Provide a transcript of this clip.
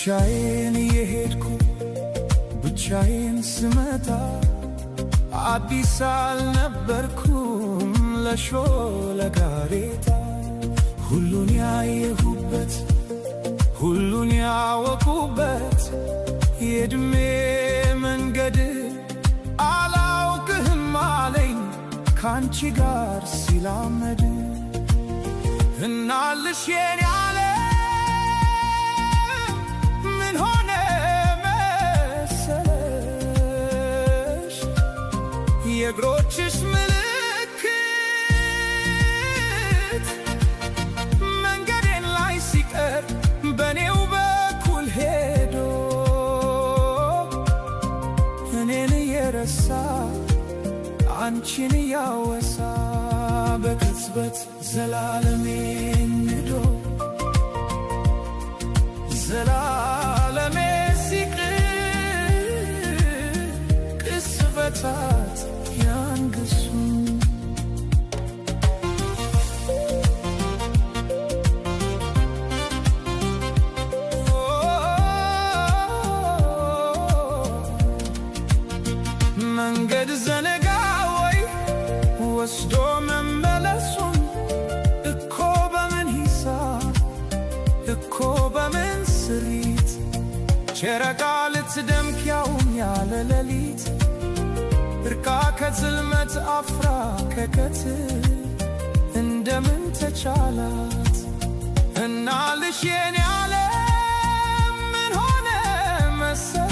ብቻዬን የሄድኩ ብቻዬን ስመጣ አዲስ አልነበርኩም ለሾለ ጋሬጣ። ሁሉን ያየሁበት ሁሉን ያወቁበት የዕድሜ መንገድ አላውቅህም አለኝ ካንቺ ጋር ሲላመድ። እናልሽ የኔ ዓለም ምን ሆነ መሰለሽ የእግሮችሽ ምልክት መንገዴን ላይ ሲቀር በኔው በኩል ሄዶ እኔን እየረሳ አንቺን እያወሳ በቅጽበት ዘላለሜን ንዶ ዘላለሜ ሲቅር ቅስፈታት ያንግሱ። መንገድ ዘነጋ ወይ ወስዶ መመለሱን እኮ በምን ሂሳብ እኮ በምን ስሪት ጨረቃ ልትደምቅ ያውም ያለ ሌሊት እርቃ ከጽልመት አፍራ ከቀትር እንደምን ተቻላት? እናልሽ የኔ ዓለም ምን ሆነ መሰለሽ